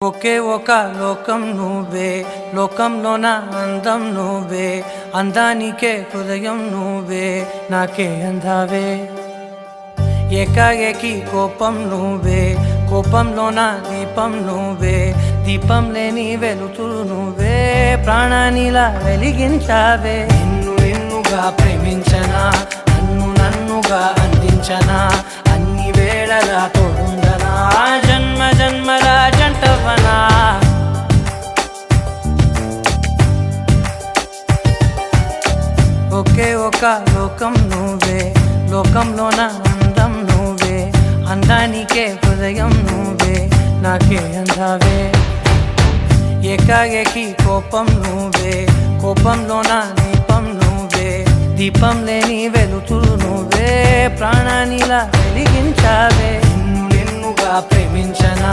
ఒకే ఒక లోకం నువ్వే, లోకంలోన అందం నువ్వే, అందానికే హృదయం నువ్వే, నాకే అందావే. ఏకాఏకి కోపం నువ్వే, కోపంలోన దీపం నువ్వే, దీపం లేని వెలుతురు నువ్వే, ప్రాణానిలా వెలిగించావే. నిన్నుగా ప్రేమించనా, నన్నుగా అందించనా, అన్ని వేళలా తోడుందనా, జన్మ జన్మల జంటవనా. ఒకే ఒక లోకం నువ్వే, లోకంలోన అందం నువ్వే, అందానికే హృదయం నువ్వే, నాకే అందావే. ఏకాఏకి కోపం నువ్వే, కోపంలోన దీపం నువ్వే, దీపం లేని వెలుతురు నువ్వే, ప్రాణానిలా వెలిగించావే. నిన్నుగా ప్రేమించనా,